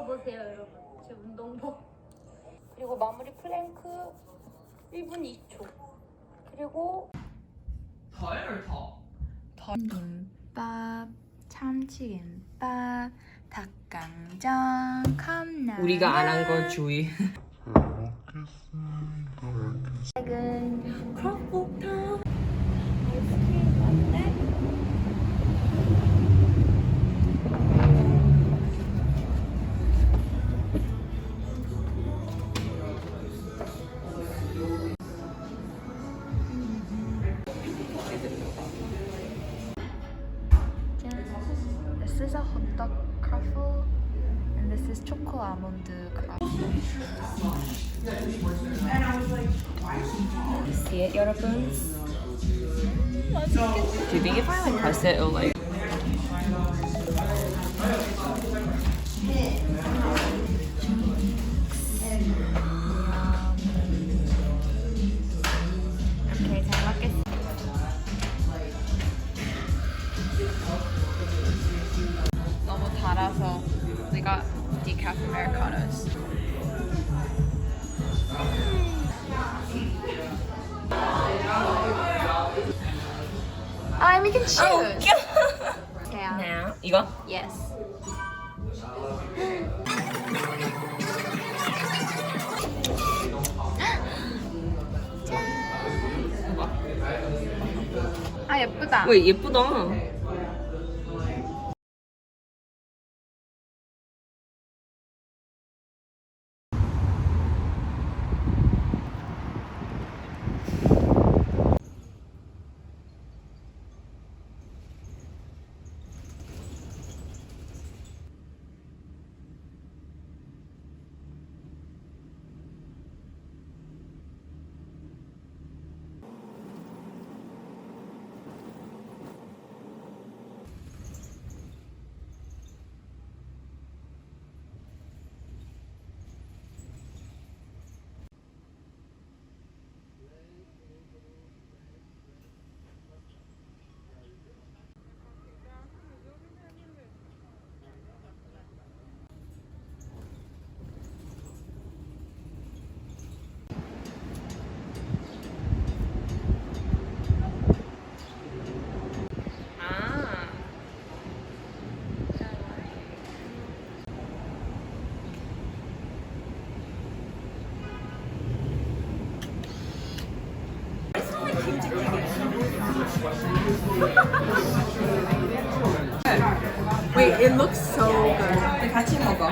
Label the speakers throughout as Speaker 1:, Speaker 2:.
Speaker 1: 입어보세요, 여러분. 제 운동복. 그리고 마무리 플랭크 1분 2초. 그리고 김밥, 참치김밥, 닭강정, 컵라면.
Speaker 2: 우리가 안 한 거 주의.
Speaker 1: 작은 크로커터 아이스크림 라떼. This is a hot dog croffle, and this is choco almond croffle.
Speaker 2: See it, 여러분? Do you think if I like press it, it'll like?
Speaker 1: 오케이, 잘 먹겠습니다.
Speaker 2: 너무 달아서 우리가 decaf americanos.
Speaker 1: We can choose. Okay,
Speaker 2: Now 이거?
Speaker 1: yes. 아 예쁘다.
Speaker 2: 왜 예쁘다.
Speaker 3: Wait, it looks so good. 같이 먹어.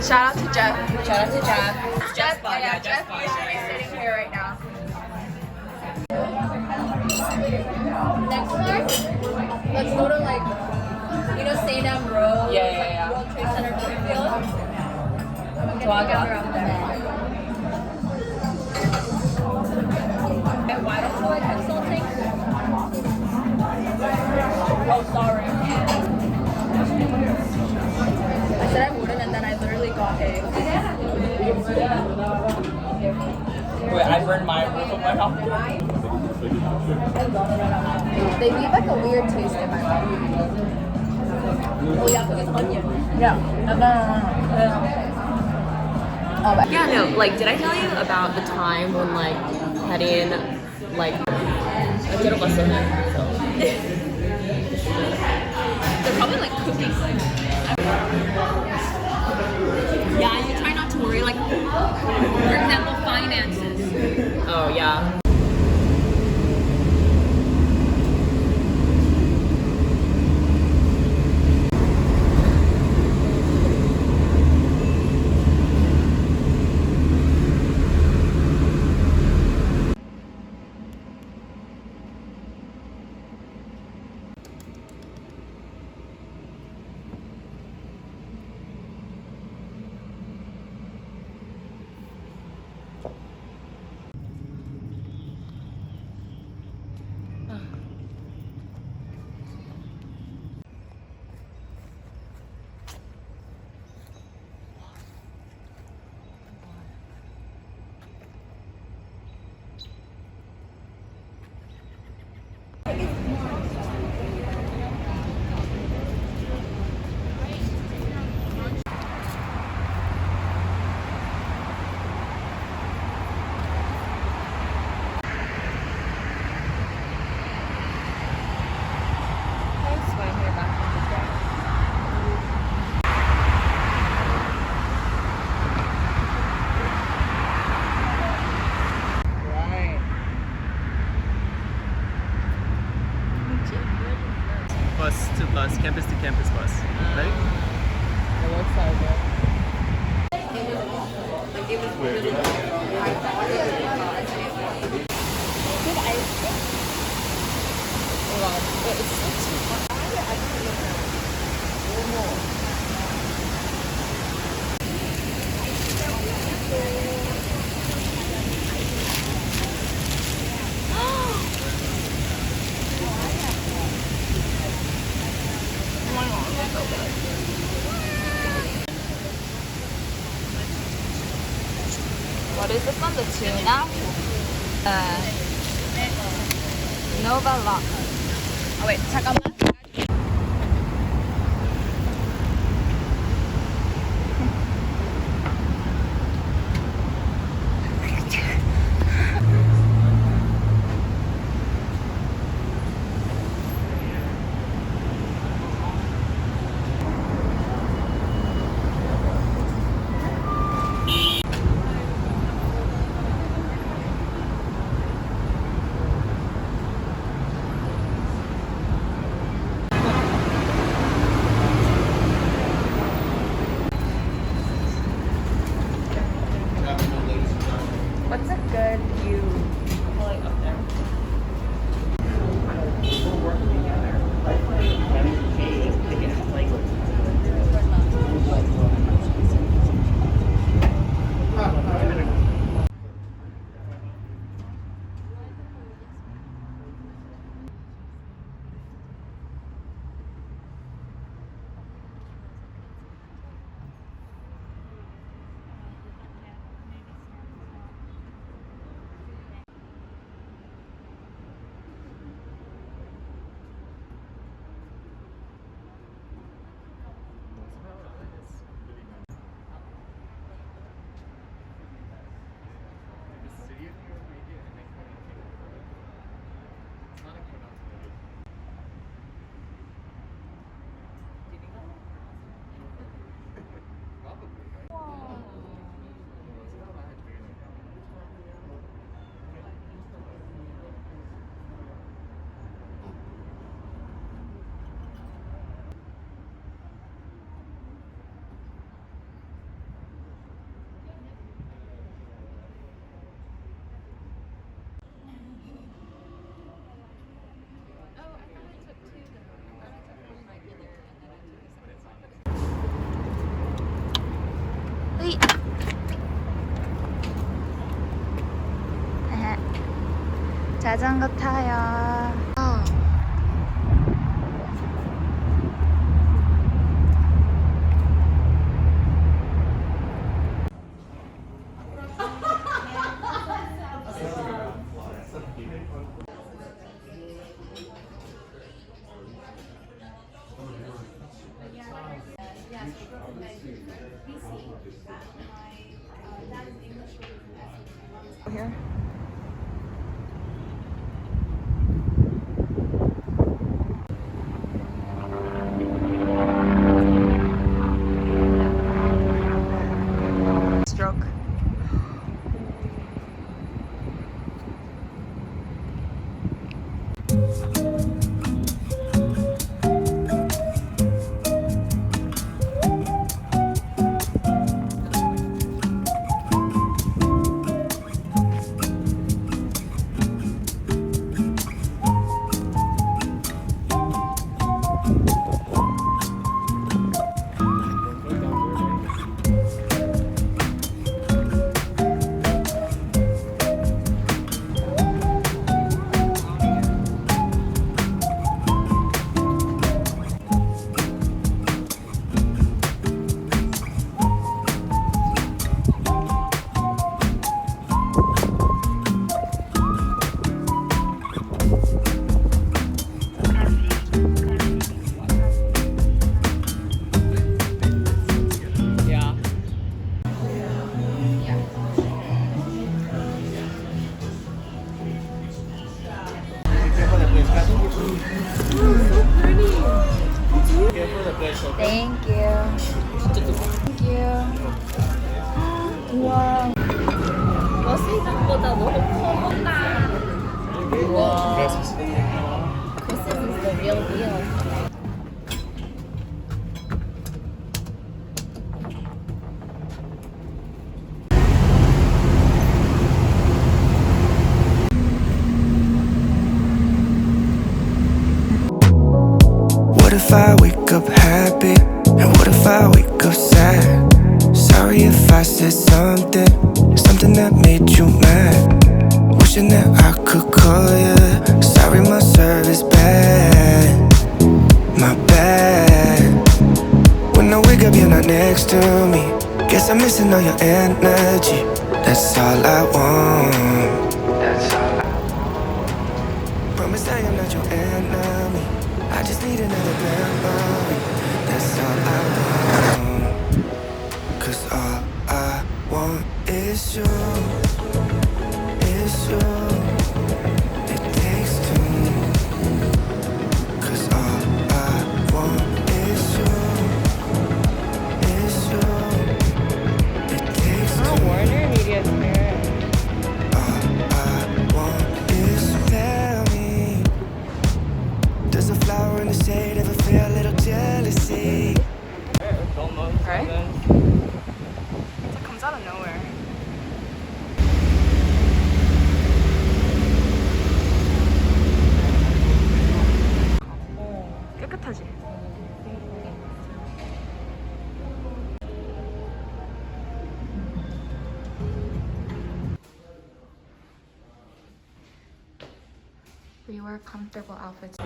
Speaker 1: Shout out to Jeff.
Speaker 2: Shout out to Jeff.
Speaker 1: Jeff, Jeff is sitting here right now. Next floor, let's go to like, St. Ambrose,
Speaker 2: Yeah.
Speaker 1: World Trade Center, Springfield.
Speaker 2: 좋아,
Speaker 1: Together up there. Why don't you like consulting? Oh, sorry. I said I wouldn't, and then I literally got a.
Speaker 2: Wait, I burned my roof of my mouth.
Speaker 1: They leave like a weird taste in my mouth. Oh yeah, because it's onion. Yeah. Oh, but
Speaker 2: Yeah, no, like, did I tell you about the time when, like, Hetty like, 들어갔었네. So. They're probably, like, cooking. Yeah, you try not to worry, like, for example, finances. Oh, yeah.
Speaker 4: campus to campus bus. Ready?
Speaker 2: It looks so good. Good ice cream. Oh wow, but it's so cheap.
Speaker 1: What is this one? The tuna? Nova Lock. Oh wait, 잠깐만. What's a good view?
Speaker 2: Like up there.
Speaker 1: 으이. 자전거 타요. Here. Stroke.
Speaker 2: Yeah.
Speaker 1: Thank you. Thank you. 우와.
Speaker 2: 생각보다 너무 커본다. 우와. This is the real deal.
Speaker 5: said something, something that made you mad. Wishing that I could call you. Sorry, my service bad, my bad. When I wake up, you're not next to me. Guess I'm missing all your energy. That's all I want. That's all I want. Promise I am not your enemy. I just need another memory. That's all I want. 'Cause all I want is you. Is you. It takes two. 'Cause all I want is you. Is you. It takes two.
Speaker 2: Warner Media Fair.
Speaker 5: All I want is tell me, does a flower in the shade ever feel a little jealousy?
Speaker 2: Right?
Speaker 1: It comes out of nowhere. 깨끗하지? We wear comfortable outfits.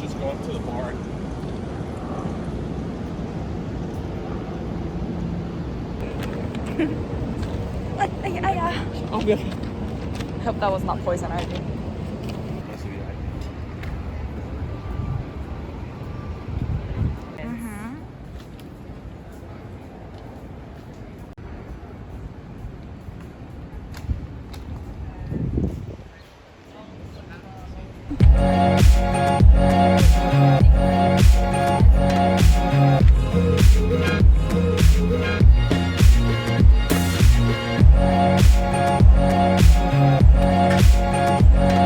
Speaker 4: Just go up to the bar.
Speaker 2: Oh, good. I hope that was not poison ivy.
Speaker 5: Thank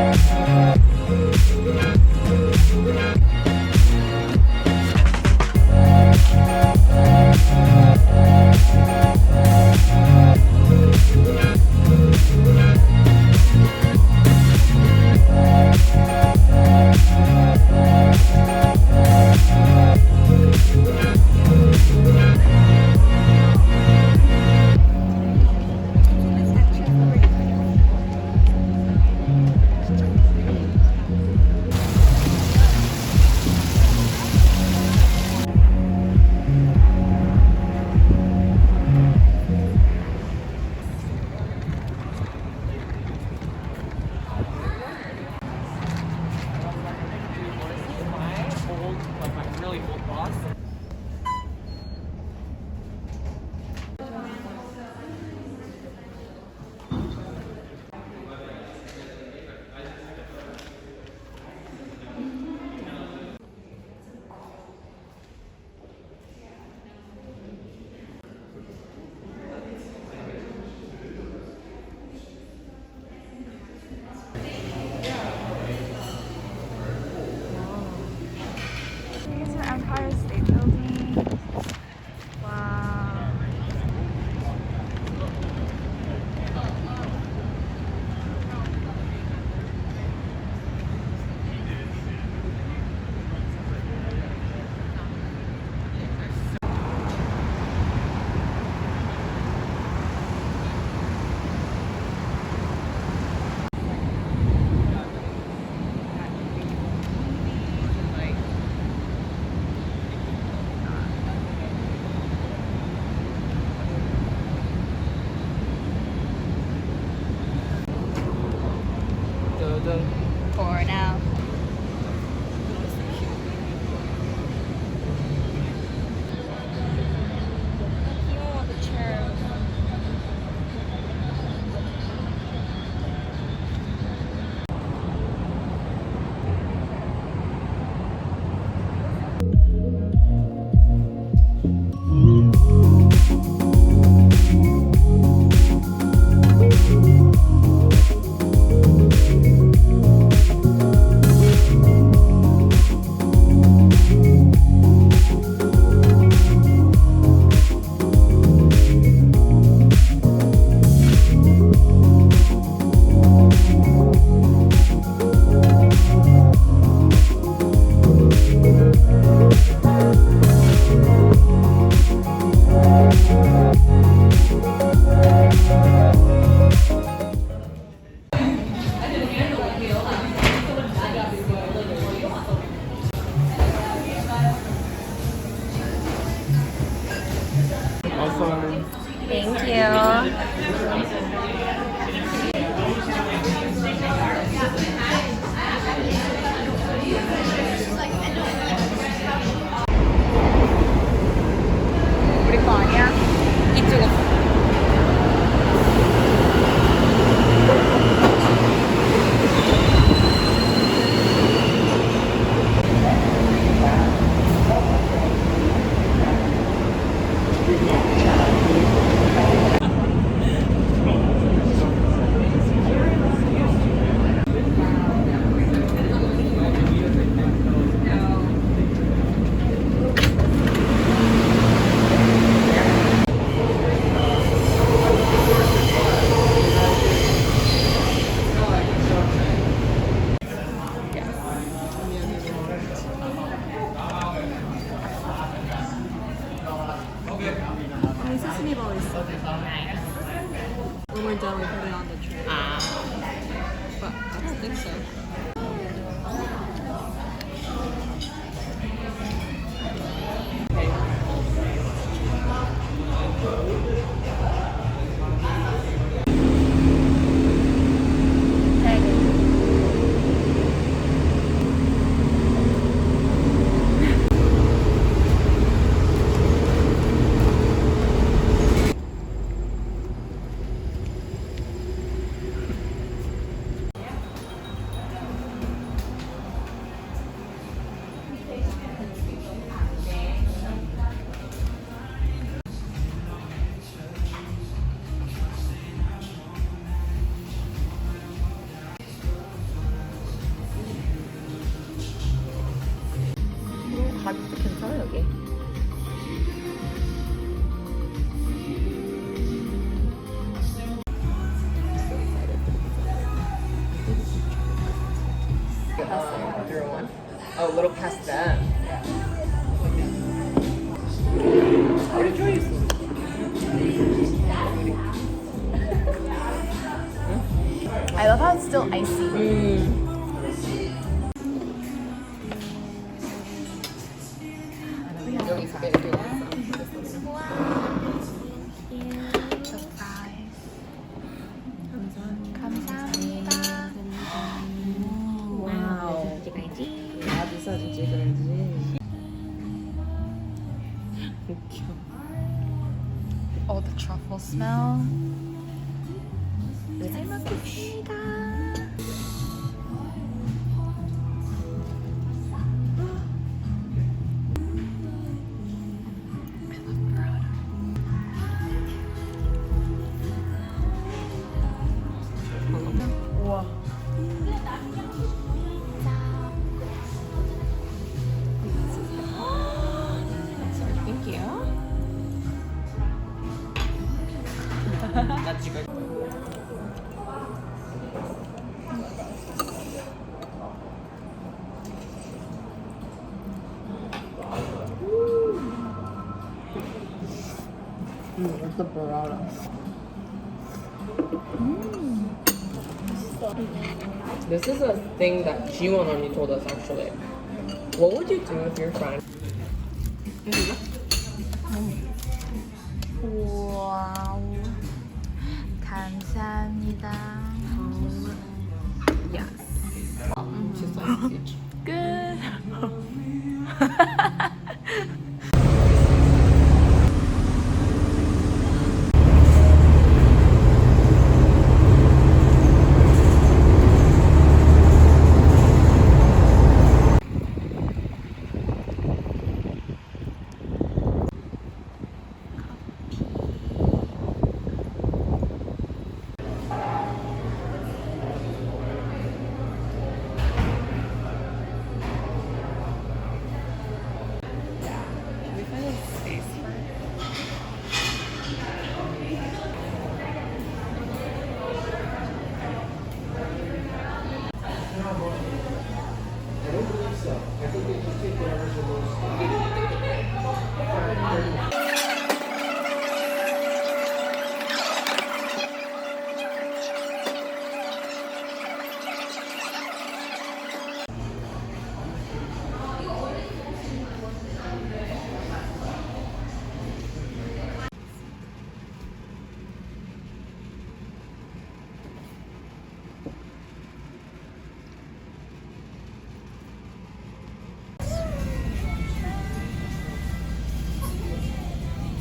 Speaker 3: When we're done, we put it on the tray. But I don't think so.
Speaker 2: 가격도 괜찮아 여기. Oh, a little past that. What choice?
Speaker 1: I love how it's still icy.
Speaker 2: 여기 있을게.
Speaker 1: The fries. 감사합니다.
Speaker 2: 와우. 나도 사진 찍어야지. 웃겨.
Speaker 1: Oh, the truffle smell. 잘 먹겠습니다.
Speaker 2: 우와. Thank you. 나 찍을. It's the burrata. This is a thing that Jiwon only told us actually. What would you do if your friend?
Speaker 1: 와우. 감사합니다.
Speaker 2: Yes. She's like,
Speaker 1: 끝.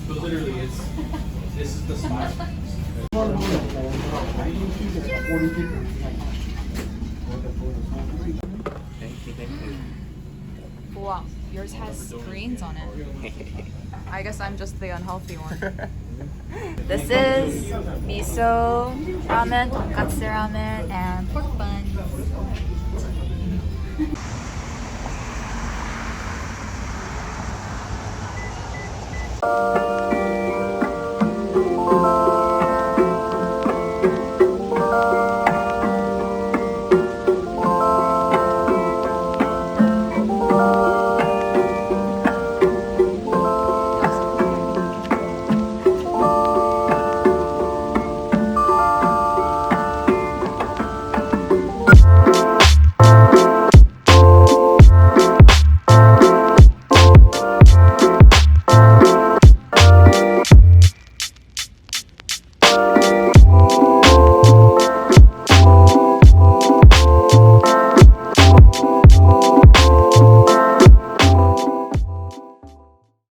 Speaker 4: But literally, this is the spot.
Speaker 1: Wow, yours has greens on it. I guess I'm just the unhealthy one. This is miso ramen, tonkatsu ramen, and pork buns.